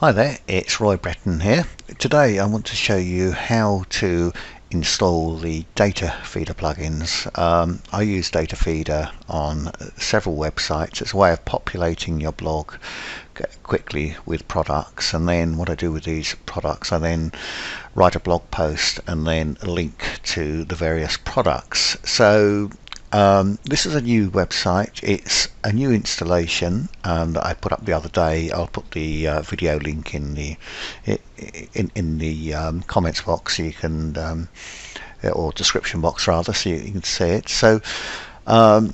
Hi there, it's Roy Breton here. Today I want to show you how to install the Datafeedr plugins. I use Datafeedr on several websites. It's a way of populating your blog quickly with products, and then what I do with these products, I then write a blog post and then link to the various products. So this is a new website. It's a new installation that I put up the other day. I'll put the video link in the comments box, so you can or description box rather, so you can see it. So as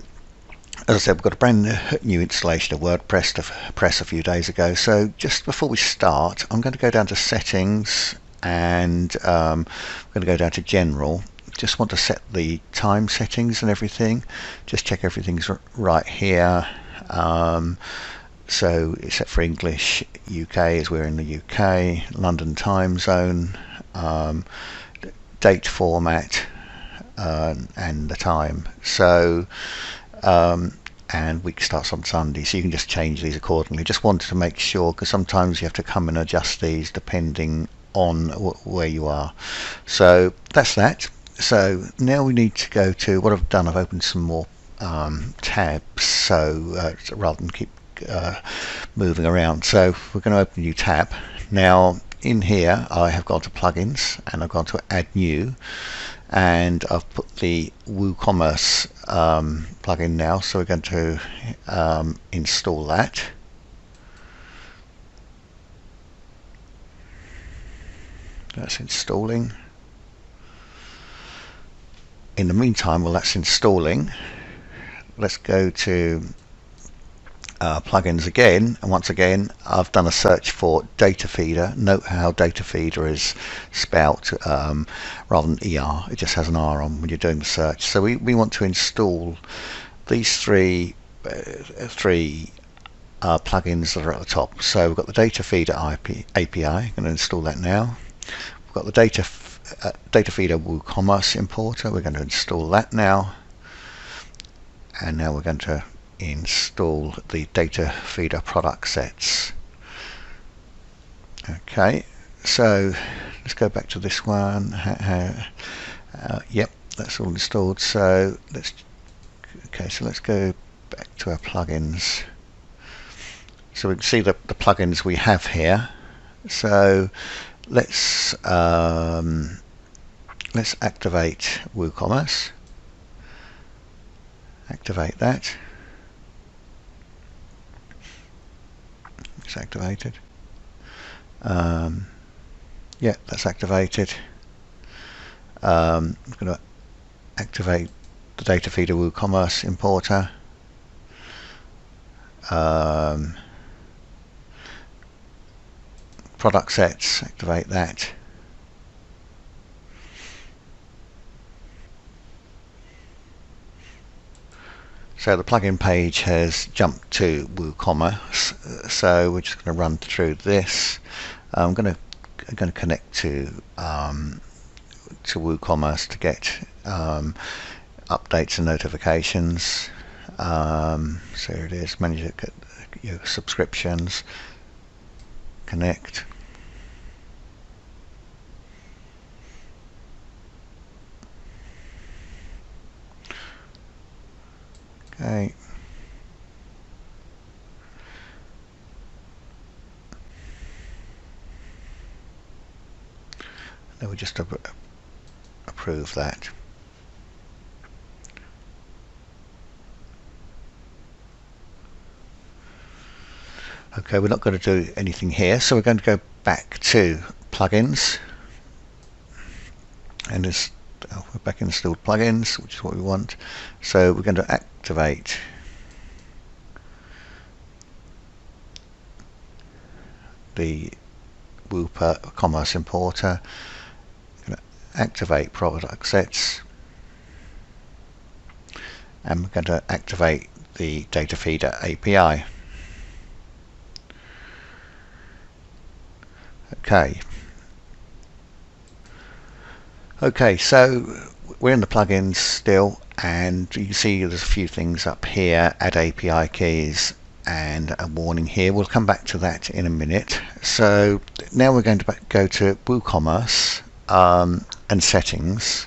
I said, we've got a brand new installation of WordPress to press a few days ago. So just before we start, I'm going to go down to settings, and I'm going to go down to general. Just want to set the time settings and everything. Just check everything's right here. So it's set for English UK, as we're in the UK, London time zone, date format, and the time. So and week starts on Sunday, so you can just change these accordingly. Just wanted to make sure, because sometimes you have to come and adjust these depending on where you are. So that's that. So now we need to go to what I've done. I've opened some more tabs, so rather than keep moving around. So we're going to open a new tab. Now in here I have gone to plugins, and I've gone to add new, and I've put the WooCommerce plugin now. So we're going to install that. That's installing. In the meantime, while that's installing, let's go to plugins again, and once again I've done a search for Datafeedr. Note how Datafeedr is spelt rather than ER. It just has an R on when you're doing the search. So we want to install these three plugins that are at the top. So we've got the Datafeedr API. I'm going to install that now. We've got the Datafeedr WooCommerce importer. We're going to install that now, and now we're going to install the Datafeedr product sets. Okay, so let's go back to this one. Yep, that's all installed. So let's go back to our plugins, so we can see the plugins we have here. So let's activate WooCommerce. Activate that. It's activated. Yeah, that's activated. I'm going to activate the Datafeedr WooCommerce importer. Product sets, activate that. So the plugin page has jumped to WooCommerce. So we're just going to run through this. I'm going to connect to WooCommerce to get updates and notifications. So it is, manage your subscriptions. Connect. Okay. Then we just approve that. Okay, we're not going to do anything here, so we're going to go back to plugins, and we're back in installed plugins, which is what we want. So we're going to activate the WooCommerce importer. We're going to activate product sets, and we're going to activate the Datafeedr API. Okay, so we're in the plugins still, and you can see there's a few things up here. Add API keys, and a warning here. We'll come back to that in a minute. So now we're going to go to WooCommerce and settings.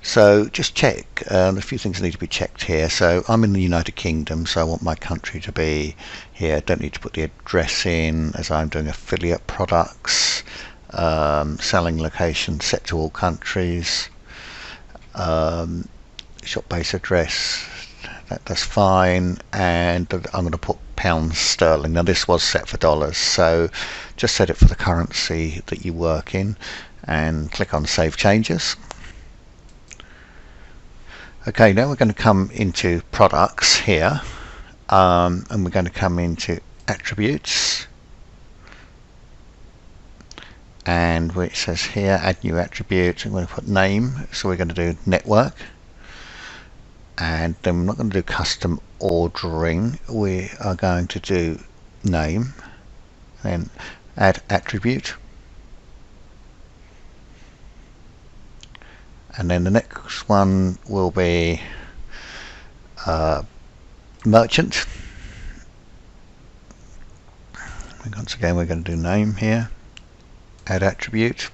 So just check, a few things need to be checked here. So I'm in the United Kingdom, so I want my country to be here. Don't need to put the address in, as I'm doing affiliate products. Selling location set to all countries. Shop base address, that's fine, and I'm going to put pounds sterling. Now this was set for dollars, so just set it for the currency that you work in and click on Save Changes. Okay, now we're going to come into products here, and we're going to come into attributes, and where it says here add new attribute, I'm going to put name, so we're going to do network, and then we're not going to do custom ordering, we are going to do name, then add attribute, and then the next one will be merchant. Once again we're going to do name here, add attribute,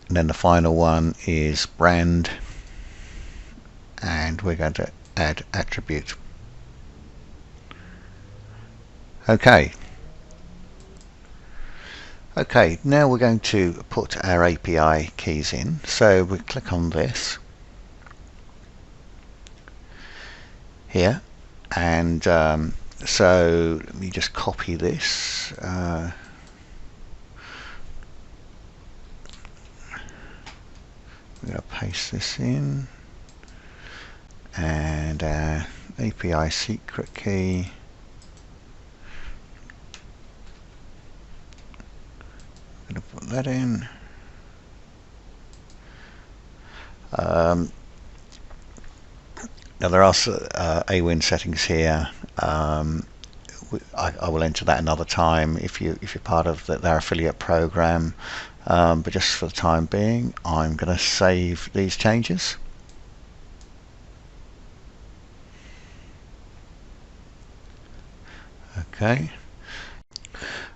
and then the final one is brand, and we're going to add attribute. Okay, now we're going to put our API keys in. So we click on this here, and so let me just copy this. I'm going to paste this in, and API secret key. I'm going to put that in. Now there are AWIN settings here. I will enter that another time if you're part of their affiliate program. But just for the time being, I'm going to save these changes.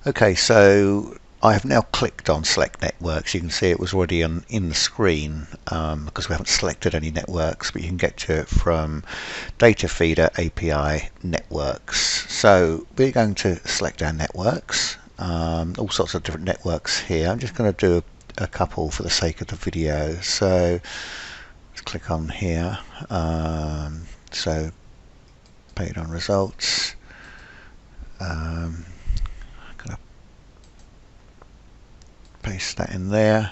Okay, so I have now clicked on select networks. You can see it was already in the screen because we haven't selected any networks, but you can get to it from Datafeedr API networks. So we're going to select our networks, all sorts of different networks here. I'm just going to do a couple for the sake of the video. So let's click on here. So paid on results. Paste that in there,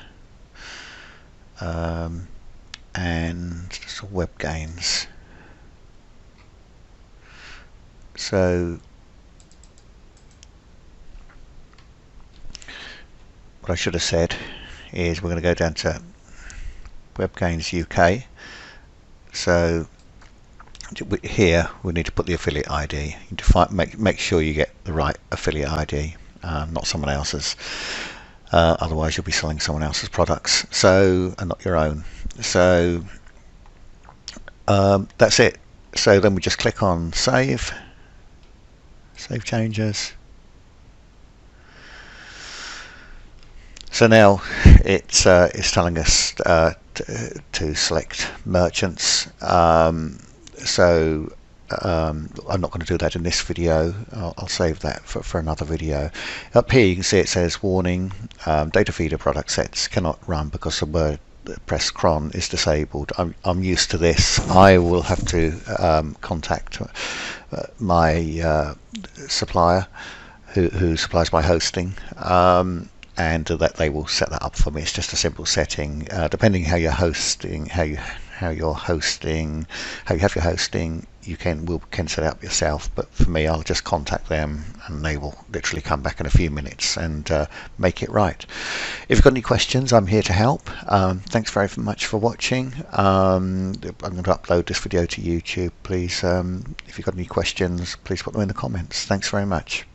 and just web gains. So what I should have said is we're going to go down to Web Gains UK. So here we need to put the affiliate ID. You define, make sure you get the right affiliate ID, not someone else's. Otherwise you'll be selling someone else's products, so, and not your own. So that's it. So then we just click on save changes. So now it's telling us to select merchants. So I'm not going to do that in this video. I'll save that for another video. Up here you can see it says warning, Datafeedr product sets cannot run because the WordPress cron is disabled. I'm used to this. I will have to contact my supplier who supplies my hosting, and that they will set that up for me. It's just a simple setting. Depending how you're hosting, how you have your hosting, you can set it up yourself, but for me I'll just contact them and they will literally come back in a few minutes and make it right. If you've got any questions, I'm here to help. Thanks very much for watching. I'm going to upload this video to YouTube. Please, if you've got any questions, please put them in the comments. Thanks very much.